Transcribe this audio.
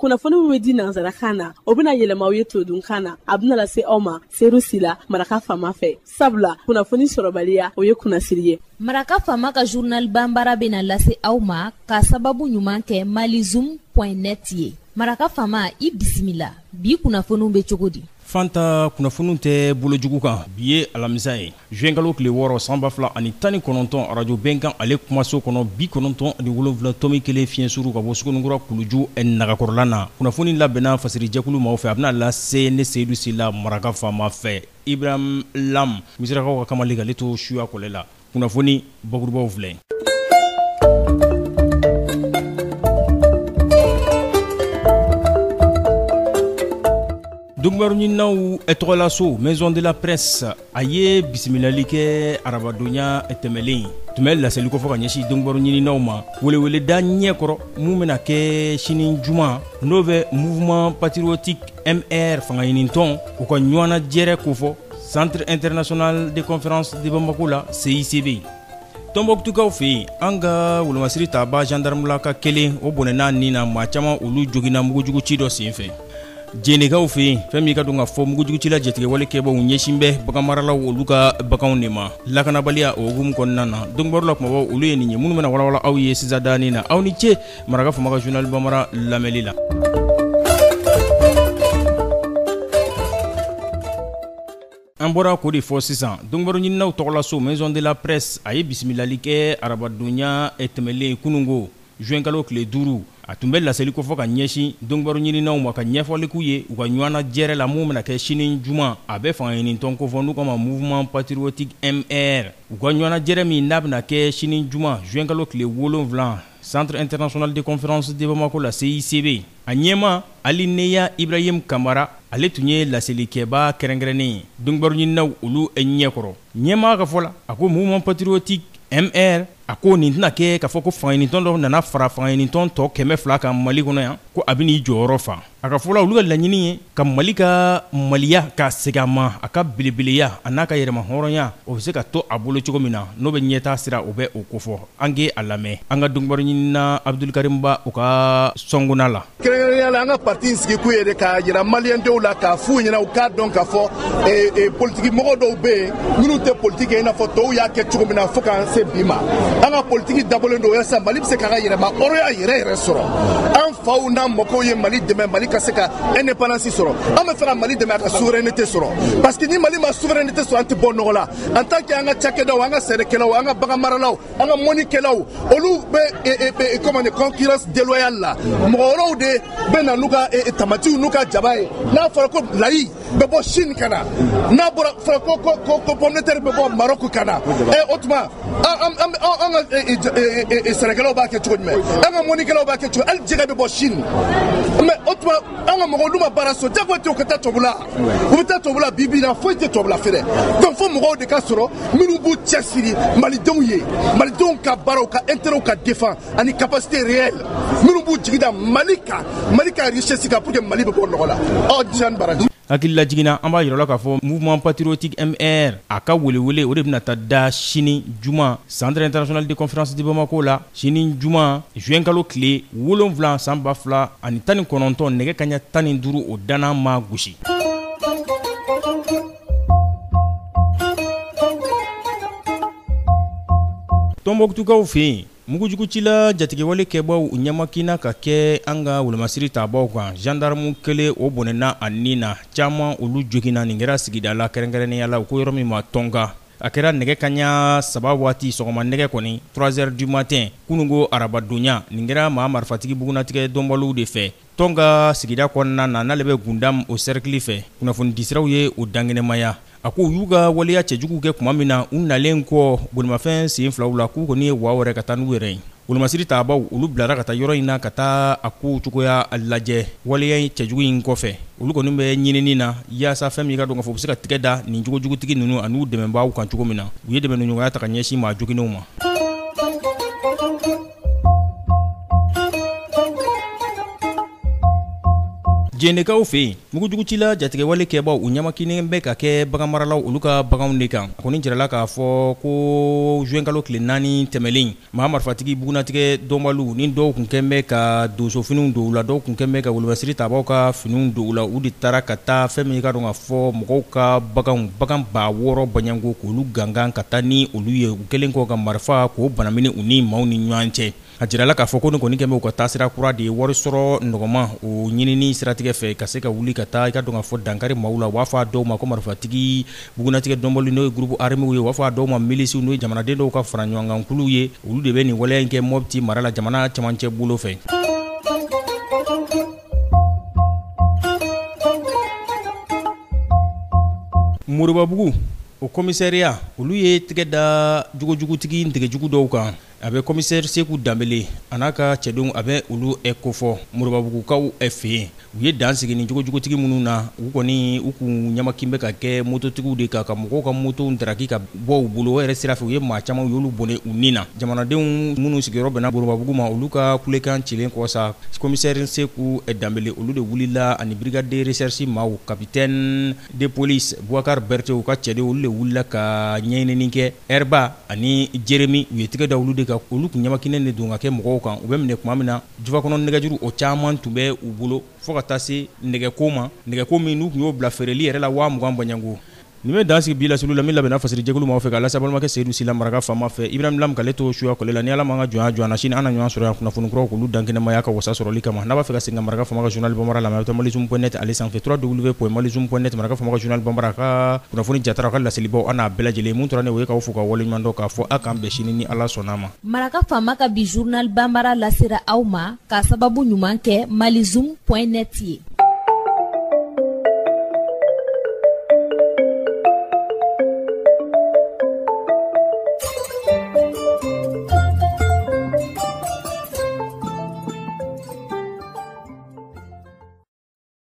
kunnafoni min bɛ di nanzarakan na o bɛna yɛlɛma aw ye todunkan na a bɛna lase aw ma seeru sila maraka faama fɛ sabula kunnafoni sɔrɔbaliya o ye kunnasiri ye. Maraka faama ka journal banbara bɛna lase aw ma ka sababu ɲuman kɛ malizoom.net ye. Maraka faama i bisimila bi kunnafoniw bɛ cogo di? Fanta kunnafoniw tɛ bolojugu kan bi ye alamisa ye juin kalo tile 6 san 2019 arajo bɛnkan ale kumaso kɔnɔ 97 tomi kelen fiɲɛ suru ka bɔ Sugunikura Kuluju Nagakɔrɔla na kunnafoni labɛnna fasirijɛkulu maaw fɛ a bɛna lase ne Seyidu Sila maraka faama fɛ Ibrahim Lam misirakaw ka kamali ale to suya kɔlɛ la kunnafoni bakurubaw filɛ. Dungbaruninaw etogolaso Maison de la Presse a ye bisimilali kɛ arabadonya tɛmɛlen tun bɛ laseli ko fɔ ka ɲɛsin dungbaruninaw ma weleweleda ɲɛkɔrɔ mun bɛna kɛ sini juma n'o bɛ Mouvement Patriotique MR fanga ɲinitɔn u ka ɲɔgɔnna jɛrɛ ko fɔ Centre International de Conférence de Bamako la CICB. Tombouctukaw fɛ yen an ka wolomasiri taba gendarme ka kelen o bɔnɛna nin na maa caman olu jogina mugujugu ci dɔ senfɛ. Jenekaw fɛ yen fɛn min ka don ka fɔ mugujuguci la jatigɛwale kɛbaw ɲɛsin bɛ baganmaralaw olu ka baganw de ma lakanabaliya o hukumu kɔnɔna na dɔnkibaru la kumabaw olu ye nin ye minnu bɛna walawala aw ye sisan daani na aw ni ce maraka faama ka journal banbara lamɛnli la. An bɔra ko de fɔ sisan dɔnkibaru ɲininaw tɔgɔla so Maison de la Presse a ye bisimilali kɛ arabadonya tɛmɛlen kunungo juin kalo tile 5 a tun bɛ laseli ko fɔ ka ɲɛsin dɔnkibaru ɲininaw ma ka ɲɛfɔli k'u ye u ka ɲɔgɔnna jɛrɛ la mun bɛna kɛ sini juma a bɛ fanga ɲinitɔn ko fɔ n'u kama Mouvement Patriotique MR u ka ɲɔgɔnna jɛrɛ min n'a bɛna kɛ sini juma juin kalo tile 7 Centre International de Conférence de Bamako la CICB a ɲɛma Ali Neya Ibrahim Kamara ale tun ye laselikɛba kɛrɛnkɛrɛnnen ye dɔnkibaru ɲininaw olu ɲɛkɔrɔ ɲɛma ka fɔ la a ko Mouvement Patriotique MR a ko nin tɛna kɛ k'a fɔ ko fangaɲinitɔn dɔ nana fara fangaɲinitɔn tɔ 200 kan Mali kɔnɔ yan ko a bɛ n'i jɔyɔrɔ fa a ka fɔla olu ka laɲini ye ka Mali ka maliya ka segin a ma a ka belebeleya a n'a ka yɛrɛma hɔrɔnya o bɛ se ka to a bolo cogo min na n'o bɛ ɲɛtaa sira o bɛ o kofɔ an k'e a lamɛn an ka dɔnkibaru ɲinina Abdulkarim Ba u ka sɔnguna la. Kɛrɛnkɛrɛnnenya la an ka parti in sigi kun ye de k'a jira maliyɛndenw la k'a f'u ɲɛna u k'a dɔn k'a fɔ politiki mɔgɔ dɔw bɛ yen minnu tɛ politiki kɛ i n'a fɔ tɔw y'a kɛ cogo min na fo k'an se bi ma an ka politiki dabɔlen don walasa Mali bɛ se k'a ka yɛrɛma hɔrɔnya yɛrɛ sɔrɔ an faw n'a mɔkɛw ye Mali dɛmɛ Mali ka se ka indépendance sɔrɔ an bɛ fɛ ka Mali dɛmɛ a ka souveraineté sɔrɔ parce que ni Mali ma souveraineté sɔrɔ an tɛ bɔ nɔgɔ la en tant que an ka cakɛdaw an ka sɛnɛkɛlaw an ka baganmaralaw an ka mɔnikɛlaw olu bɛ comment concurrence déloyale la mɔgɔ wɛrɛw de bɛ na n'u ka tamatiw n'u ka jaba ye n'a fɔra ko layi bɛ bɔ Chine ka na n'a fɔra ko pomme de terre bɛ bɔ Maroc ka na o tuma an ka sɛnɛkɛlaw b'a kɛ cogo jumɛn an ka mɔnikɛlaw b'a kɛ cogo hali jɛgɛ bɛ bɔ Chine mais o tuma an ka mɔgɔw n'u ma baara sɔrɔ jagoya tɛ u ka taa tubabula u bɛ taa tubabula bi na foyi tɛ tubabula fɛ dɛ donc fo mɔgɔw de ka sɔrɔ minnu b'u cɛsiri malidenw ye malidenw ka baaraw ka intérêt ka défend ani capacité réelle minnu b'u jigi da Mali ka richesse kan pour que Mali bɛ bɔ nɔgɔ la Jean Baraji. Hakili la jiginna an b'a yira la k'a fɔ Mouvement Patriotique MR a ka welewele o de bɛna taa da sini juma Centre International de Conférence de Bamako la sini juma juin kalo tile 7 san 2019 nɛgɛ kaɲa 15 o danna ma gosi. Tombouctukaw fɛ yen mugujugucila jatigɛwale kɛbaw ɲɛmakina ka kɛ an ka wolomasiri tabaw kan gendarme kelen o bɔnɛna a nin na caman olu jogina nin kɛra sigida la kɛrɛnkɛrɛnnenya la u ko yɔrɔ min ma Tɔnka a kɛra nɛgɛ kaɲa 3 waati sɔgɔma nɛgɛ kɔni 3h du matin kunungo arabadonya nin kɛra maa marifatigi bugunatigɛ dɔnbaliw de fɛ Tɔnka sigida kɔnɔna na n'ale bɛ gundam o cercle fɛ kunnafoni disiraw ye o dangenemaya a ko u y'u ka waleya cɛjugu kɛ tuma min na u nalen kɔ bolimafɛn sen filaw la k'u kɔni ye wa wɛrɛ ka taa n'u yɛrɛ ye wolomasiri taabaw olu bilara ka taa yɔrɔ in na ka taa a ko cogoya lajɛ waleya cɛjugu in kɔfɛ olu kɔni bɛ ɲinini na yaasa fɛn min ka dɔn ka fɔ u bɛ se ka tigɛ da nin jogojugutigi ninnu ani u dɛmɛbaaw kan cogo min na u ye dɛmɛɲɔgɔnya ta ka ɲɛsin maa joginenw ma. jɛnnɛkaw fɛ yen mugujuguci la jatigɛwale kɛbaw u ɲamakinen bɛ ka kɛ baganmaralaw olu ka baganw de kan a kɔni jirala k'a fɔ ko juin kalo tile 4 tɛmɛlen maa marifatigi bugunatigɛ dɔnbaliw ni dɔw kun kɛn bɛ ka donsofiniw don u la dɔw kun kɛn bɛ ka wolomasiri tabaw ka finiw don u la u de taara ka taa fɛn min ka dɔn k'a fɔ mɔgɔw ka bagan 600 baɲango k'olu gangan ka taa ni olu ye u kɛlen kɔ ka marifa k'o banamini u ni maaw ni ɲɔgɔn cɛ a jirala k'a fɔ ko ni kɔni kɛn bɛ u ka taasira kura de ye wari sɔrɔ nɔgɔma o ɲinini siratigɛ fɛ ka se ka wuli ka taa i ka dɔn k'a fɔ dankari maaw la u b'a fɔ a dɔw ma ko marifatigi bugunatigɛ dɔnbali n'o ye groupe armé ye u b'a fɔ a dɔw ma milisiw n'o ye jamanaden dɔw ka fara ɲɔgɔn kan kulu ye olu de bɛ nin waleya in kɛ Mopti mara la jamana camancɛ bolo fɛ. Moribabugu o commissariat olu ye tɛgɛ da jugujugutigi ntegejugu dɔw kan a bɛ commissaire Seku Danbele a n'a ka cɛdenw a bɛ olu kofɔ Moribabugukaw fɛ yen u ye dan sigi ni jugujugutigi minnu na u kɔni u kun ɲamakin bɛ ka kɛ mototigiw de kan ka mɔgɔw ka moto ndaraki ka bɔ u bolo o yɛrɛ sira fɛ u ye maa caman y'olu bɔnɛ u nin na jamanadenw minnu sigiyɔrɔ bɛnna Moribabugu ma olu ka kulekan cilen kɔ sa commissaire Seku Danbele olu de wulila ani brigade de recherche maaw capitaine de police Boubacar Berté u ka cɛdenw olu de wulila ka ɲɛɲinini kɛ Herba ani Jeremy u ye tɛgɛ da olu de kan olu kun ɲamakinen de don ka kɛ mɔgɔw kan u bɛ minɛ tuma min na jufakɔnɔ nɛgɛjuru o caman tun bɛ u bolo fo ka taa se nɛgɛko ma nɛgɛko min n'u kun y'o bila feereli yɛrɛ la 20,000 baɲango nin bɛ dan sigi bi la sulu la min labɛnna fasiri jɛkulu maaw fɛ ka lase balimakɛ Seydou Sila maraka faama fɛ Ibrahim Lam k'ale to suya kɔle la ni Ala m'an ka jɔnya na sini an na ɲɔgɔn sɔrɔ yan kunnafoni kuraw k'olu dan kɛnɛmaya ka wasa sɔrɔli kama n'a b'a fɛ ka segin ka maraka faama ka journal Bambara lamɛn a bɛ taa malizoom.net ale sanfɛ www.malizoom.net maraka faama ka journal Bambara ka kunnafoni jatara ka laselibaw an n'a bɛɛ lajɛlen mun tora ne o ye k'aw fo ka waleɲuman dɔn k'a fɔ a k'an bɛn sini ni Ala sɔnn'a ma. Maraka faama ka bi journal Bambara lasera aw ma k'a sababu ɲuman kɛ malizoom.net ye.